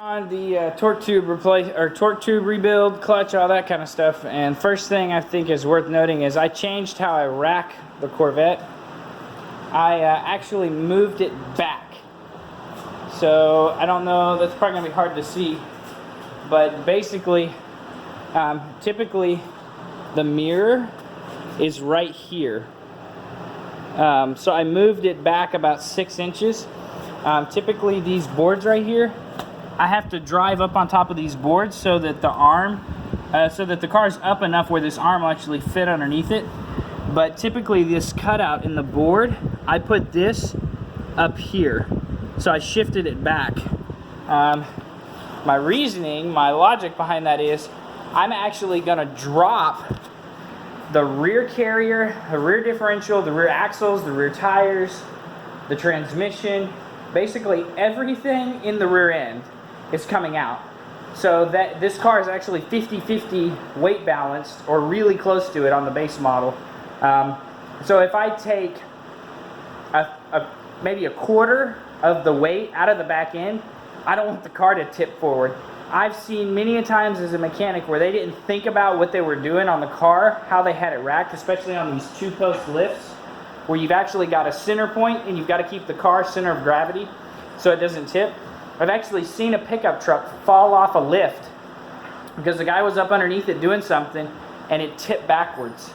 On the torque tube rebuild, clutch, all that kind of stuff. And first thing I think is worth noting is I changed how I rack the Corvette. I actually moved it back. So I don't know, that's probably gonna be hard to see, but basically, typically the mirror is right here. So I moved it back about 6 inches. Typically these boards right here, I have to drive up on top of these boards so that the car's up enough where this arm will actually fit underneath it. But typically this cutout in the board, I put this up here. So I shifted it back. My reasoning, my logic behind that is I'm actually gonna drop the rear carrier, the rear differential, the rear axles, the rear tires, the transmission, basically everything in the rear end is coming out. So that this car is actually 50-50 weight balanced, or really close to it on the base model. So if I take maybe a quarter of the weight out of the back end, I don't want the car to tip forward. I've seen many a times as a mechanic where they didn't think about what they were doing on the car, how they had it racked, especially on these 2-post lifts, where you've actually got a center point and you've got to keep the car center of gravity so it doesn't tip. I've actually seen a pickup truck fall off a lift because the guy was up underneath it doing something and it tipped backwards.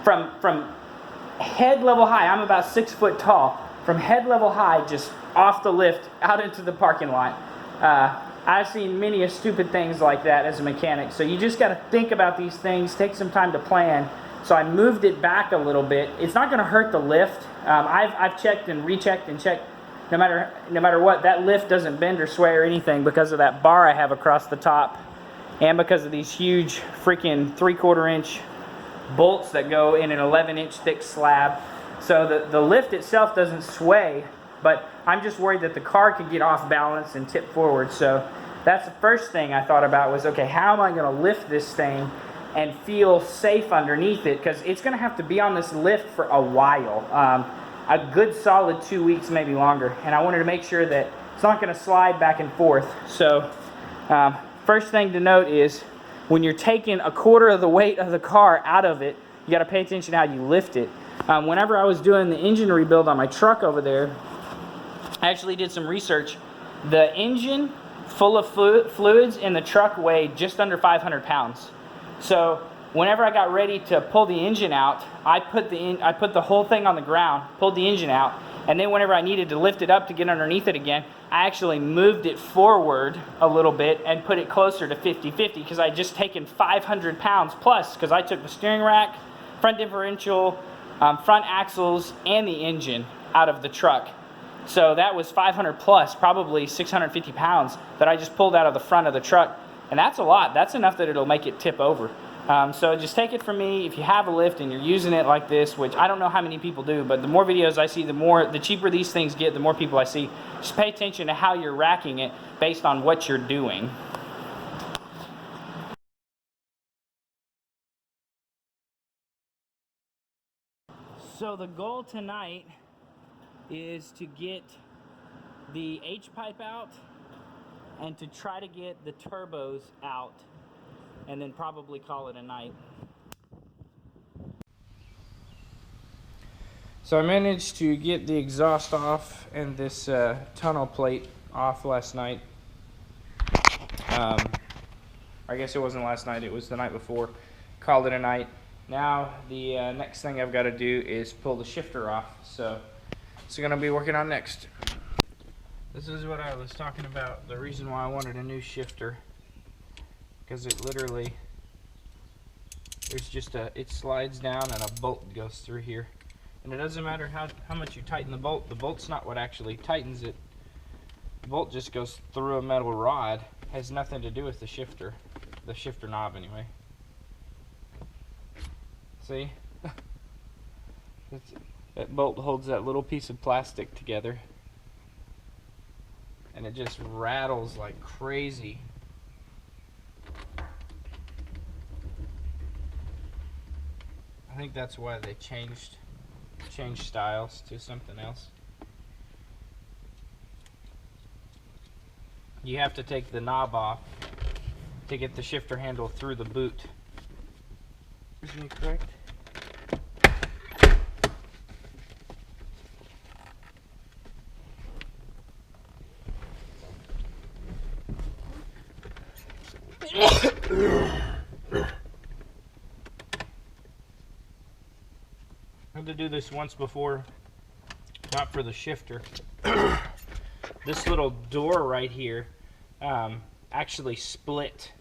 From head level high, I'm about 6 foot tall, from head level high just off the lift out into the parking lot. I've seen many a stupid things like that as a mechanic. So you just got to think about these things, take some time to plan. So I moved it back a little bit. It's not going to hurt the lift. I've checked and rechecked and checked. No matter what, that lift doesn't bend or sway or anything because of that bar I have across the top, and because of these huge freaking 3/4 inch bolts that go in an 11-inch thick slab. So the lift itself doesn't sway, but I'm just worried that the car could get off balance and tip forward. So that's the first thing I thought about was, okay, how am I going to lift this thing and feel safe underneath it? Because it's going to have to be on this lift for a while. A good solid 2 weeks, maybe longer. And I wanted to make sure that it's not going to slide back and forth. So first thing to note is when you're taking a quarter of the weight of the car out of it, you got to pay attention to how you lift it. Whenever I was doing the engine rebuild on my truck over there, I actually did some research. The engine full of fluids in the truck weighed just under 500 pounds. So whenever I got ready to pull the engine out, I put the whole thing on the ground, pulled the engine out, and then whenever I needed to lift it up to get underneath it again, I actually moved it forward a little bit and put it closer to 50-50 because I had just taken 500 pounds plus, because I took the steering rack, front differential, front axles, and the engine out of the truck. So that was 500 plus, probably 650 pounds that I just pulled out of the front of the truck. And that's a lot. That's enough that it'll make it tip over. So just take it from me, if you have a lift and you're using it like this, which I don't know how many people do, but the more videos I see, the cheaper these things get, the more people I see. Just pay attention to how you're racking it based on what you're doing. So the goal tonight is to get the H-pipe out and to try to get the turbos out, and then probably call it a night. So I managed to get the exhaust off and this tunnel plate off last night. I guess it wasn't last night, it was the night before. Called it a night. Now the next thing I've got to do is pull the shifter off. So it's going to be working on next. This is what I was talking about, the reason why I wanted a new shifter. Because it literally, there's just it slides down and a bolt goes through here. And it doesn't matter how much you tighten the bolt's not what actually tightens it. The bolt just goes through a metal rod, has nothing to do with the shifter knob anyway. See? That bolt holds that little piece of plastic together. And it just rattles like crazy. I think that's why they changed styles to something else. you have to take the knob off to get the shifter handle through the boot. Is me correct? I had to do this once before, not for the shifter. This little door right here actually split,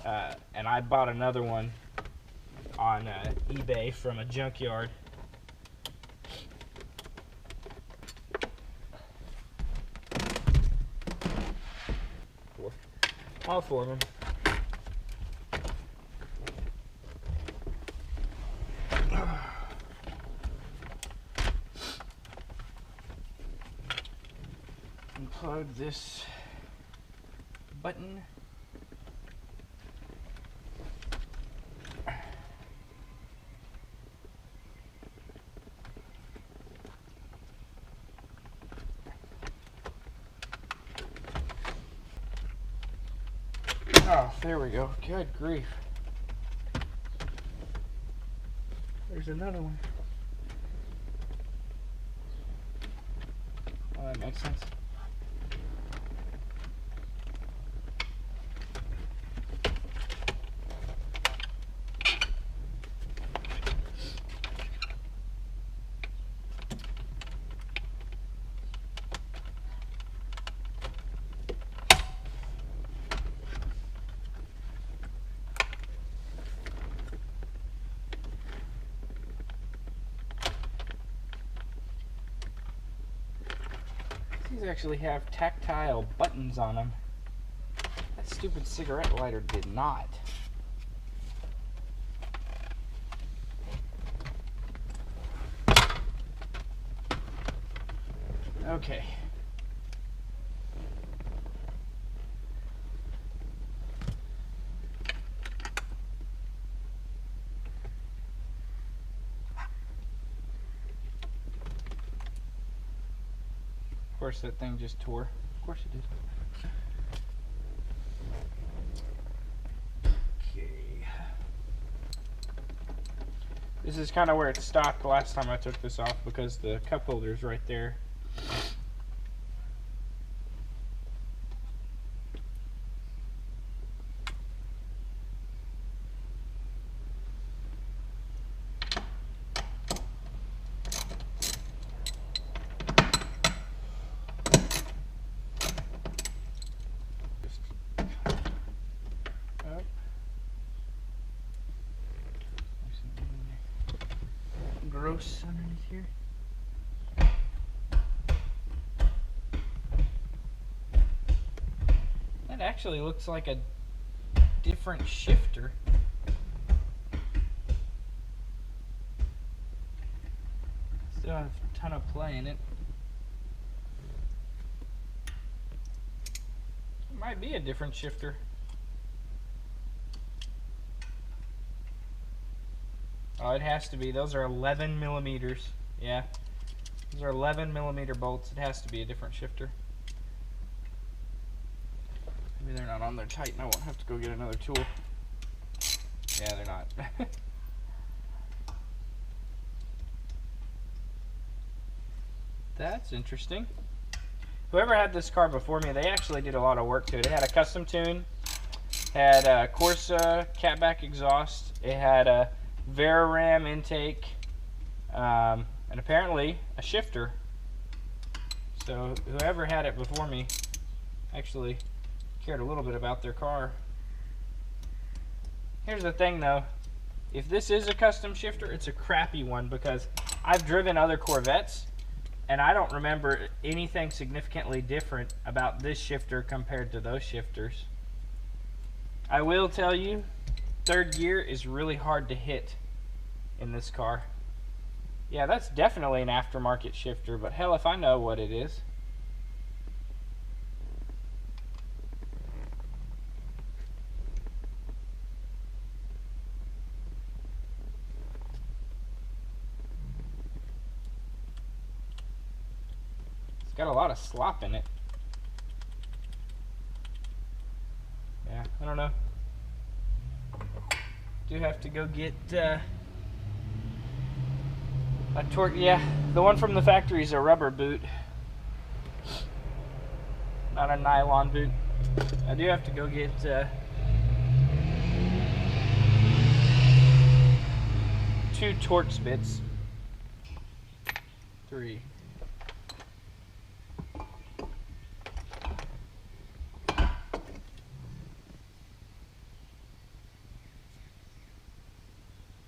and I bought another one on eBay from a junkyard. All four of them. Unplug this button. Oh, there we go. Good grief. There's another one. Oh, that makes sense. These actually have tactile buttons on them. That stupid cigarette lighter did not. Okay. Of course, that thing just tore. Of course it did. Okay. This is kind of where it stopped the last time I took this off because the cup holder's right there. Gross underneath here. That actually looks like a different shifter. Still have a ton of play in it. It might be a different shifter. Oh, it has to be. Those are 11 millimeters. Yeah. Those are 11 millimeter bolts. It has to be a different shifter. Maybe they're not on there tight and I won't have to go get another tool. Yeah, they're not. That's interesting. Whoever had this car before me, they actually did a lot of work to it. It had a custom tune. Had a Corsa catback exhaust. It had a Veraram intake, and apparently a shifter. So whoever had it before me actually cared a little bit about their car. Here's the thing though, if this is a custom shifter, it's a crappy one because I've driven other Corvettes and I don't remember anything significantly different about this shifter compared to those shifters. I will tell you, third gear is really hard to hit in this car. Yeah, that's definitely an aftermarket shifter, but hell if I know what it is. It's got a lot of slop in it. I don't know. Do have to go get a torque. Yeah, the one from the factory is a rubber boot, not a nylon boot. I do have to go get 2 torque bits. 3.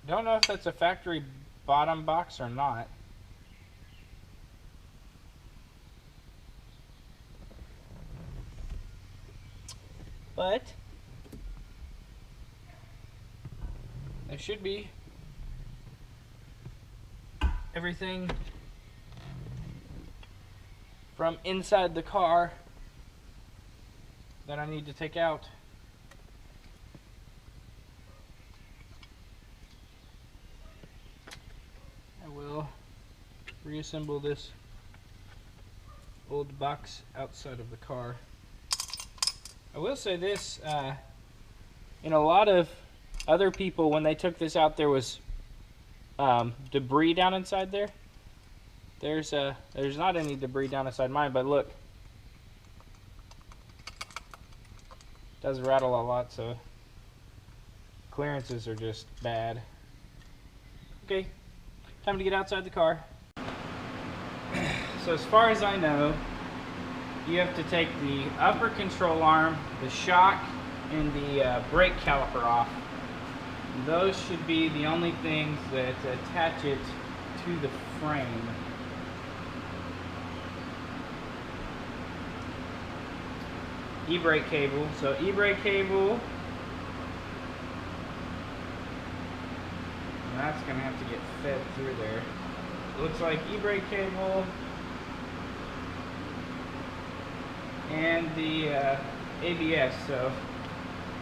Don't know if that's a factory bottom box or not. But there should be everything from inside the car that I need to take out. I will reassemble this old box outside of the car. I will say this, in a lot of other people, when they took this out, there was debris down inside there. There's not any debris down inside mine, but look, it does rattle a lot, so clearances are just bad. Okay, time to get outside the car. So as far as I know, you have to take the upper control arm, the shock, and the brake caliper off. Those should be the only things that attach it to the frame. E-brake cable. So e-brake cable, that's going to have to get fed through there. It looks like e-brake cable and the ABS. So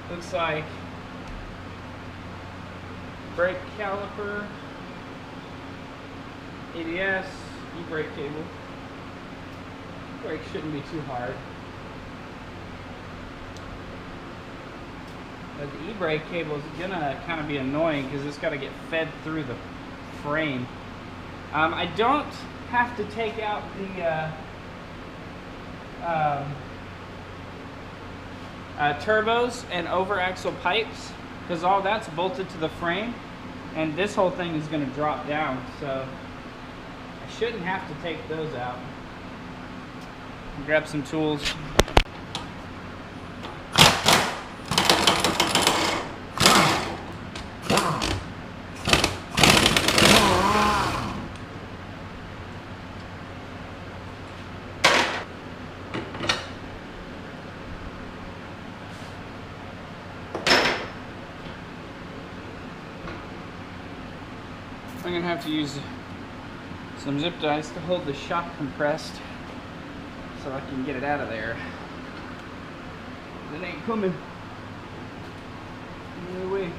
looks like brake caliper, ABS, e-brake cable. Brake shouldn't be too hard. But the e-brake cable is gonna kind of be annoying because it's got to get fed through the frame. I don't have to take out the turbos and over-axle pipes because all that's bolted to the frame, and this whole thing is going to drop down, so I shouldn't have to take those out. Grab some tools. I'm going to have to use some zip ties to hold the shock compressed so I can get it out of there. It ain't coming. No way.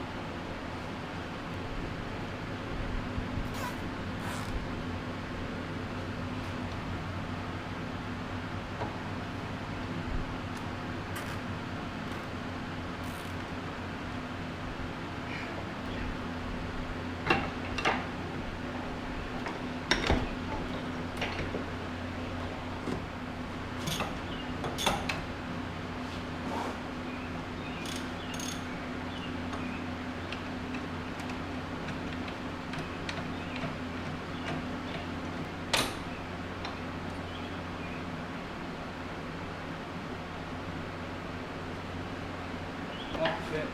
Fit.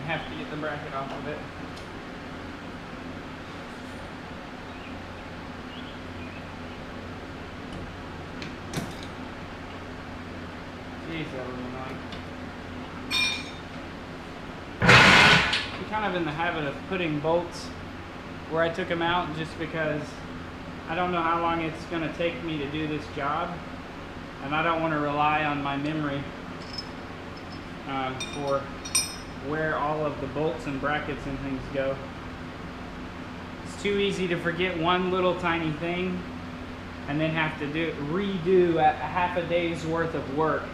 I have to get the bracket off of it. Jeez, that was annoying. I'm kind of in the habit of putting bolts where I took them out just because I don't know how long it's going to take me to do this job, and I don't want to rely on my memory for where all of the bolts and brackets and things go. It's too easy to forget one little tiny thing and then have to redo a half a day's worth of work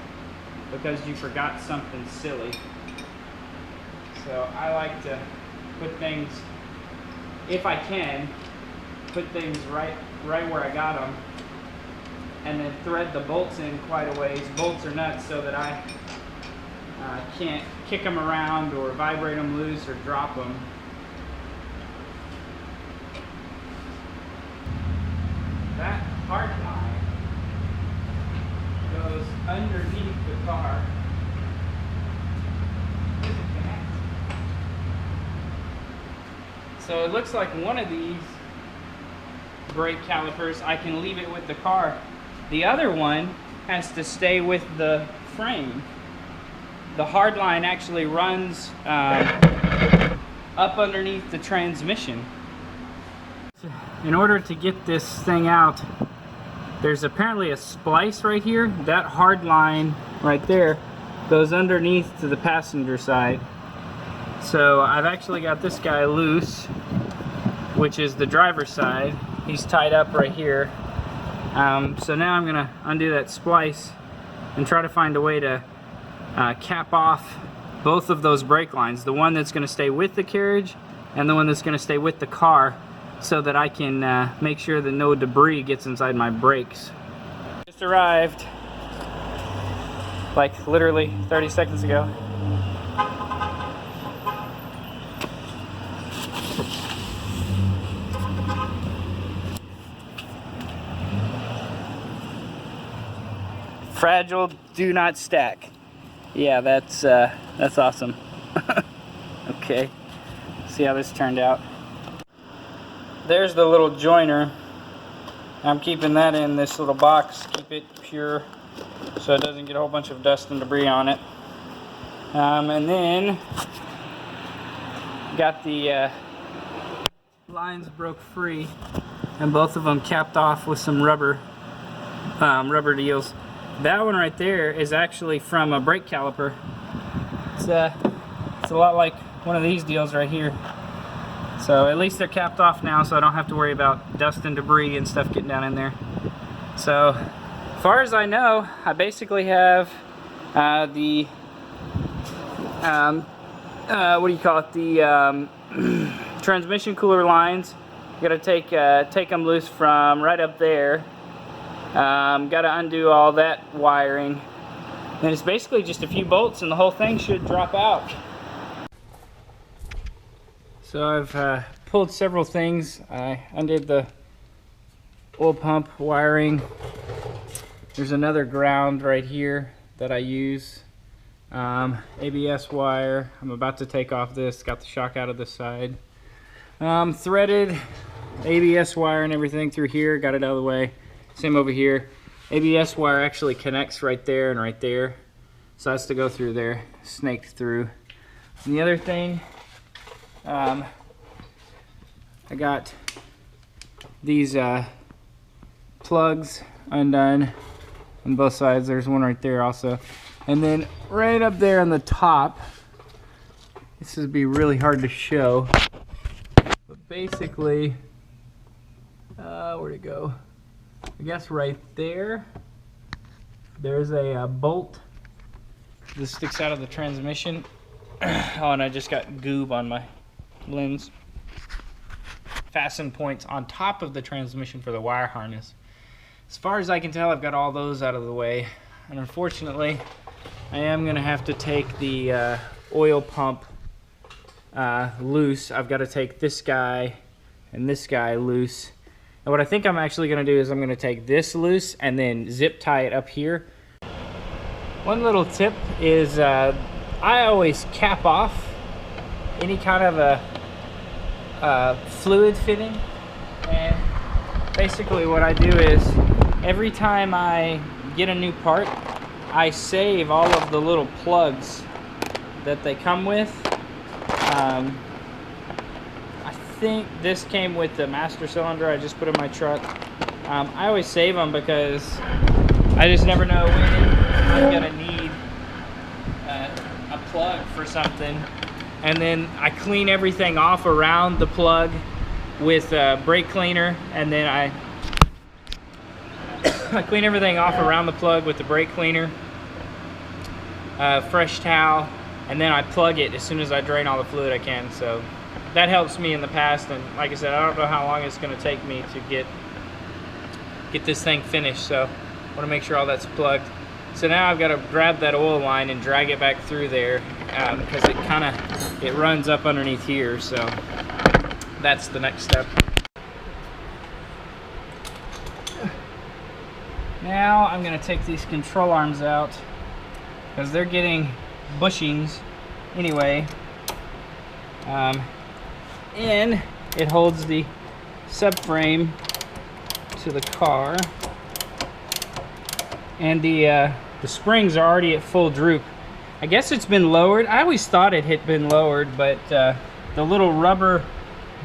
because you forgot something silly. So I like to put things, if I can, put things right where I got them, and then thread the bolts in quite a ways, bolts or nuts, so that I can't kick them around or vibrate them loose or drop them. That hard line goes underneath the car. So it looks like one of these brake calipers, I can leave it with the car. The other one has to stay with the frame. The hard line actually runs up underneath the transmission. In order to get this thing out, there's apparently a splice right here. That hard line right there goes underneath to the passenger side. So I've actually got this guy loose, which is the driver's side. He's tied up right here. So now I'm gonna undo that splice and try to find a way to cap off both of those brake lines. The one that's gonna stay with the carriage and the one that's gonna stay with the car, so that I can make sure that no debris gets inside my brakes. Just arrived like literally 30 seconds ago. Fragile, do not stack. Yeah, that's awesome. Okay, see how this turned out. There's the little joiner. I'm keeping that in this little box, keep it pure so it doesn't get a whole bunch of dust and debris on it. And then got the lines broke free and both of them capped off with some rubber deals. That one right there is actually from a brake caliper. It's a lot like one of these deals right here. So at least they're capped off now, so I don't have to worry about dust and debris and stuff getting down in there. So as far as I know, I basically have the what do you call it, the transmission cooler lines. Gotta take them loose from right up there. Gotta undo all that wiring. And it's basically just a few bolts and the whole thing should drop out. So I've pulled several things. I undid the oil pump wiring. There's another ground right here that I use. ABS wire. I'm about to take off this. Got the shock out of this side. Threaded ABS wire and everything through here. Got it out of the way. Same over here. ABS wire actually connects right there and right there. So that's to go through there. Snaked through. And the other thing, I got these plugs undone on both sides. There's one right there also. And then right up there on the top, this would be really hard to show, but basically, where'd it go? I guess right there, there's a bolt that sticks out of the transmission. Oh, and I just got goob on my lens. Fasten points on top of the transmission for the wire harness. As far as I can tell, I've got all those out of the way. And unfortunately, I am going to have to take the oil pump loose. I've got to take this guy and this guy loose. And what I think I'm actually going to do is I'm going to take this loose and then zip tie it up here. One little tip is I always cap off any kind of a fluid fitting. And basically what I do is every time I get a new part, I save all of the little plugs that they come with. I think this came with the master cylinder I just put in my truck. I always save them because I just never know when I'm gonna need a plug for something. And then I clean everything off around the plug with brake cleaner, and then I clean everything off around the plug with the brake cleaner. fresh towel, and then I plug it as soon as I drain all the fluid I can. So that helps me in the past, and like I said, I don't know how long it's going to take me to get this thing finished, so I want to make sure all that's plugged. So now I've got to grab that oil line and drag it back through there, because it runs up underneath here, so that's the next step. Now I'm going to take these control arms out because they're getting bushings anyway, and it holds the subframe to the car, and the springs are already at full droop. I guess it's been lowered. I always thought it had been lowered, but the little rubber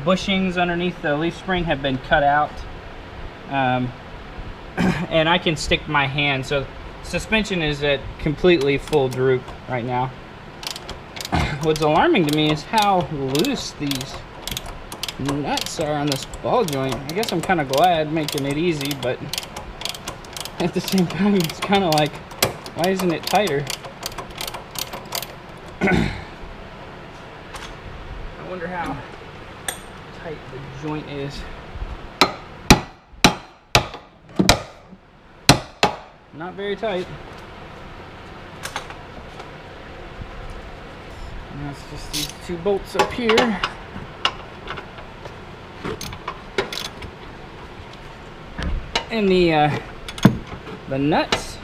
bushings underneath the leaf spring have been cut out, and I can stick my hand, so suspension is at completely full droop right now. What's alarming to me is how loose these nuts are on this ball joint. I guess I'm kind of glad, making it easy, but at the same time it's kind of like, why isn't it tighter? I wonder how tight the joint is. Not very tight. Now it's just these two bolts up here. And the nuts,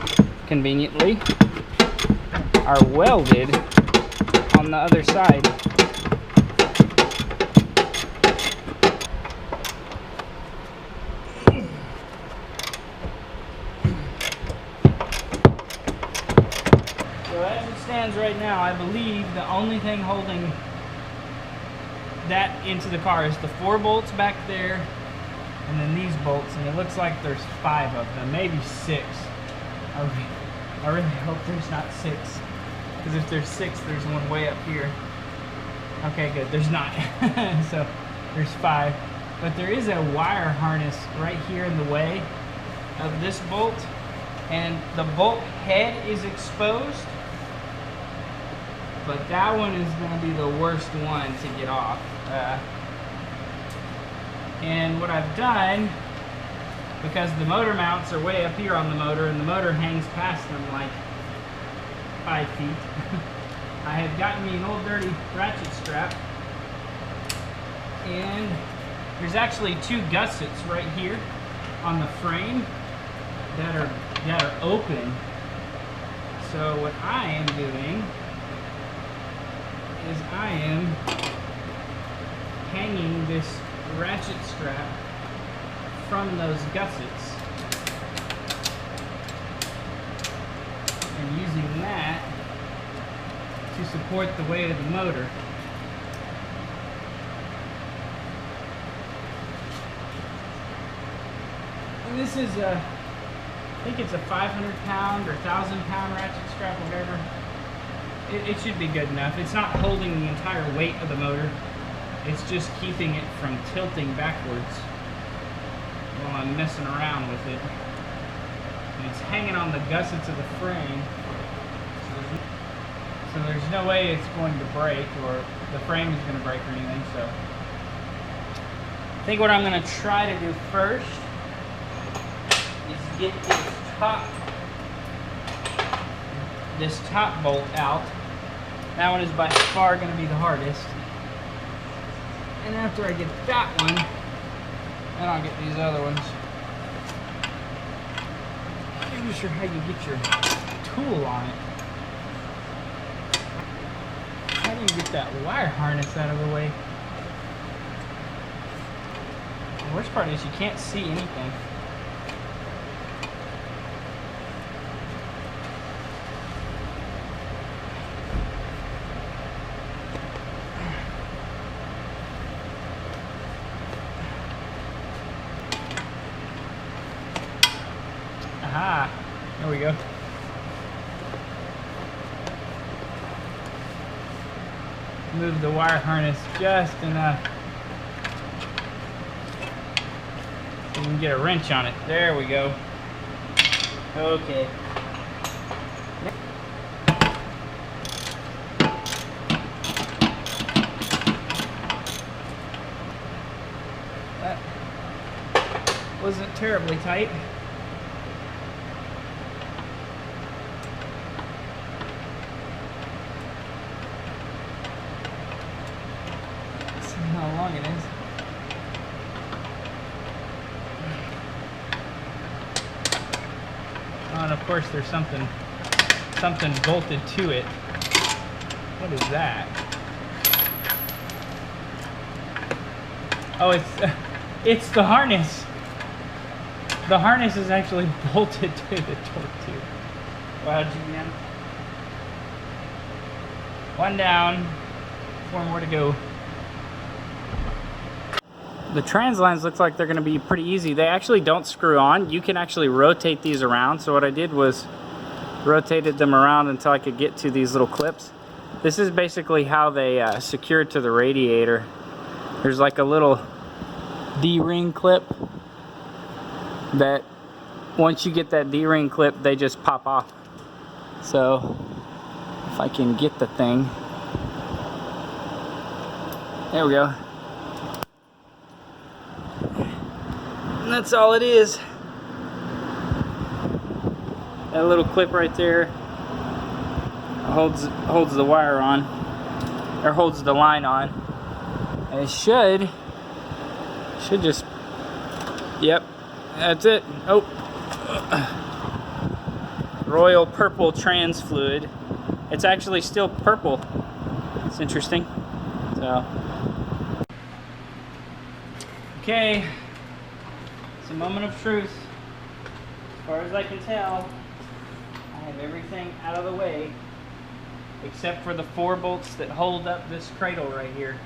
conveniently, are welded on the other side. Right now, I believe the only thing holding that into the car is the 4 bolts back there, and then these bolts, and it looks like there's 5 of them, maybe 6. I really hope there's not 6, because if there's 6, there's one way up here. Okay, good, there's not. So there's 5, but there is a wire harness right here in the way of this bolt, and the bolt head is exposed. But that one is going to be the worst one to get off. And what I've done, because the motor mounts are way up here on the motor, and the motor hangs past them like 5 feet, I have gotten me an old dirty ratchet strap. And there's actually 2 gussets right here on the frame that are open. So what I am doing is I am hanging this ratchet strap from those gussets and using that to support the weight of the motor. And this is I think it's a 500-pound or 1,000-pound ratchet strap, whatever. It should be good enough. It's not holding the entire weight of the motor. It's just keeping it from tilting backwards while I'm messing around with it. And it's hanging on the gussets of the frame. So there's no way it's going to break, or the frame is going to break or anything. So I think what I'm going to try to do first is get this top bolt out. That one is by far going to be the hardest. And after I get that one, then I'll get these other ones. I'm not sure how you get your tool on it. How do you get that wire harness out of the way? The worst part is you can't see anything. Aha, there we go. Move the wire harness just enough so you can get a wrench on it. There we go. Okay. wasn't terribly tight. Let's see how long it is. Oh, and of course there's something bolted to it. What is that? Oh, it's the harness. The harness is actually bolted to the torque tube. Wow, GM. One down, 4 more to go. The trans lines look like they're going to be pretty easy. They actually don't screw on. You can actually rotate these around. So what I did was rotated them around until I could get to these little clips. This is basically how they secure to the radiator. There's like a little D-ring clip that once you get that D-ring clip, they just pop off. So if I can get the thing, there we go. And that's all it is. That little clip right there holds the wire on, or holds the line on. And it should just, yep, that's it. Oh, royal purple trans fluid. It's actually still purple. It's interesting. So, okay, it's a moment of truth. As far as I can tell, I have everything out of the way except for the 4 bolts that hold up this cradle right here.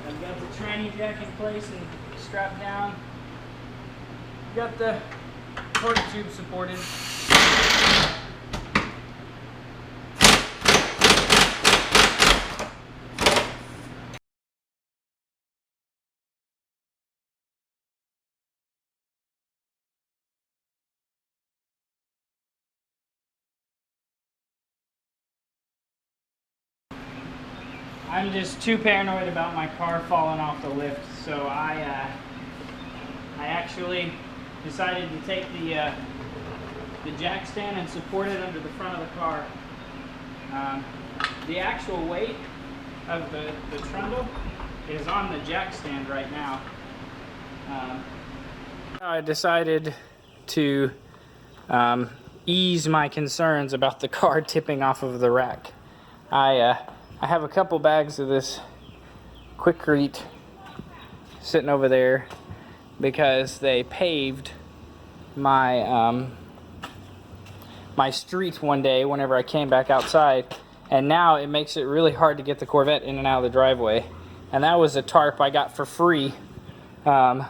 I've got the tranny jack in place and strapped down. Got the torque tube supported. I'm just too paranoid about my car falling off the lift, so I actually decided to take the jack stand and support it under the front of the car. The actual weight of the trundle is on the jack stand right now. I decided to ease my concerns about the car tipping off of the rack. I have a couple bags of this Quikrete sitting over there because they paved my my street one day whenever I came back outside, and now it makes it really hard to get the Corvette in and out of the driveway. And that was a tarp I got for free at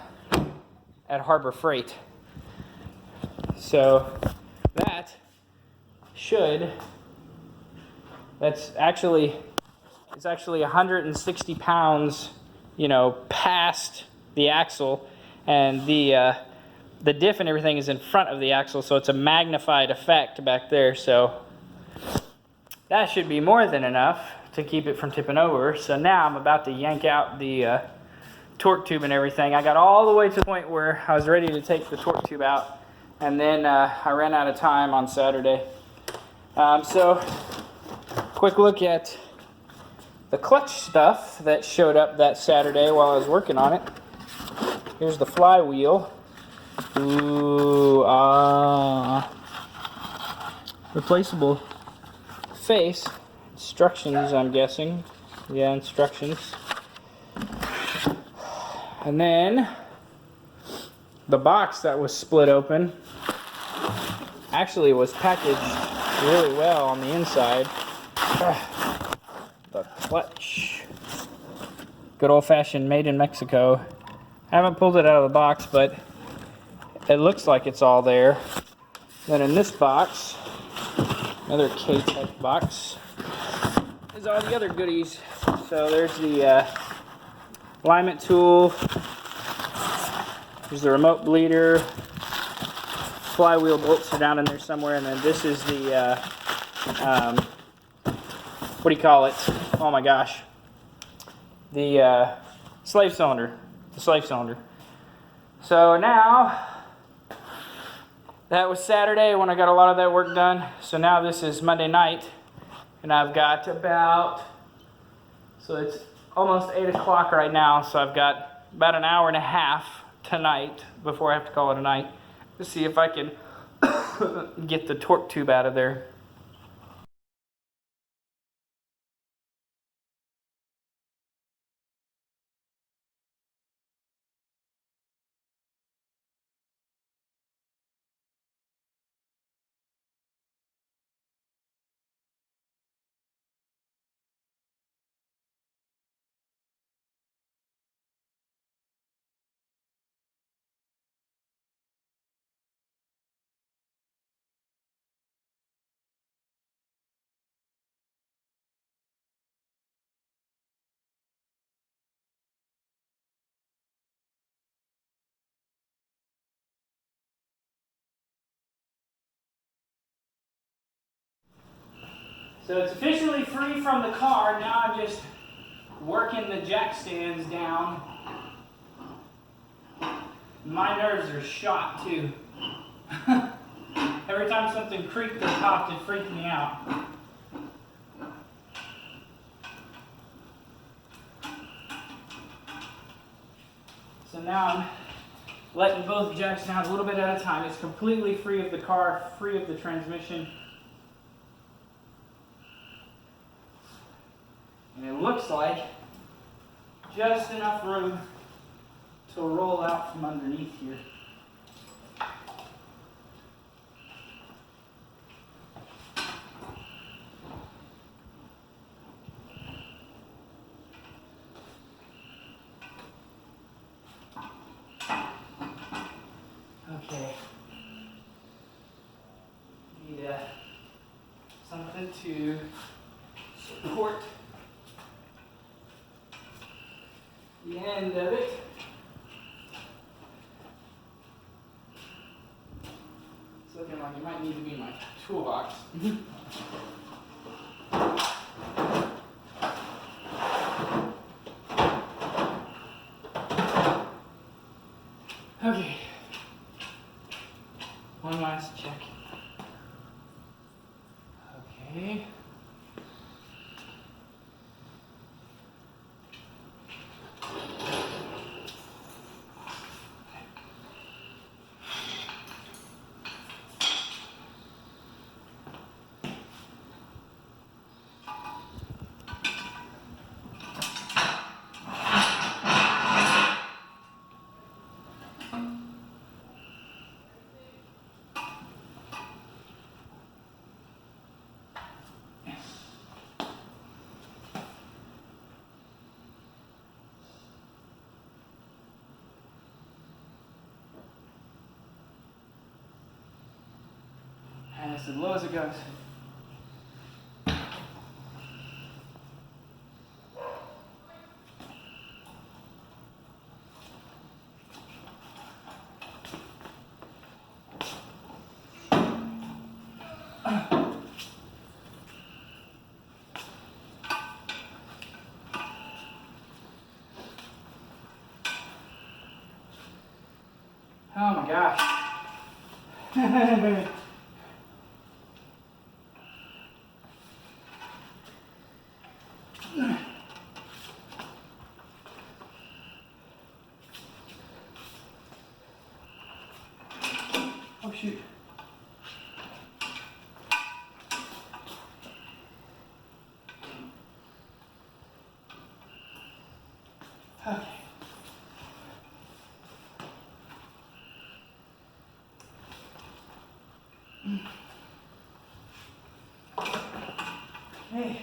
Harbor Freight. So it's actually 160 pounds, you know, past the axle, and the diff and everything is in front of the axle, so it's a magnified effect back there. So that should be more than enough to keep it from tipping over. So now I'm about to yank out the torque tube and everything. I got all the way to the point where I was ready to take the torque tube out, and then I ran out of time on Saturday. So quick look at the clutch stuff that showed up that Saturday while I was working on it. Here's the flywheel. Ooh, replaceable face. Instructions, I'm guessing. Yeah, instructions. And then the box that was split open actually was packaged really well on the inside. The clutch. Good old-fashioned made in Mexico. I haven't pulled it out of the box, but it looks like it's all there. Then in this box, another K-type box, is all the other goodies. So there's the alignment tool, there's the remote bleeder, flywheel bolts are down in there somewhere, and then this is the what do you call it? Oh my gosh. The slave cylinder. the slave cylinder. So now, that was Saturday when I got a lot of that work done. So now this is Monday night, and I've got about, so it's almost 8 o'clock right now, so I've got about an hour and a half tonight before I have to call it a night to see if I can get the torque tube out of there. So it's officially free from the car. Now I'm just working the jack stands down. My nerves are shot too. Every time something creaked or popped, it freaked me out. So now I'm letting both jacks down a little bit at a time. It's completely free of the car, free of the transmission. And it looks like just enough room to roll out from underneath here. Okay. Need something to support the end of it. It's looking like it might need to be my toolbox. Okay. One last check. Okay. And it's as low as it goes. Oh my gosh. Oh shoot. Okay. Hey.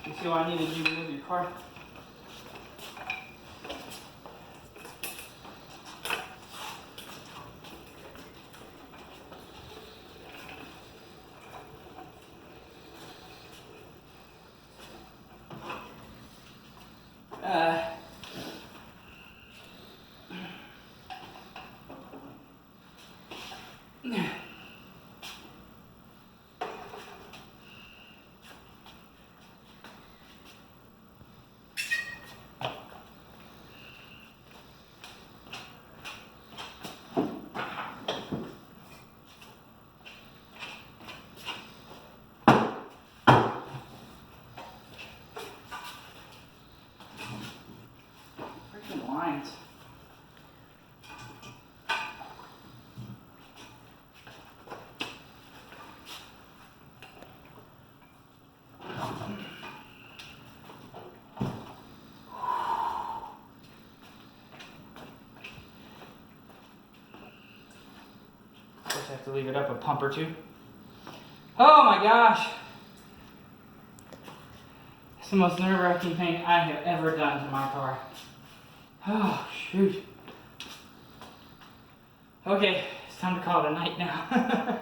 You see why I needed you to move your car? lines. Just have to leave it up a pump or two. Oh my gosh. It's the most nerve-wracking thing I have ever done to my car. Oh, shoot. Okay, it's time to call it a night now.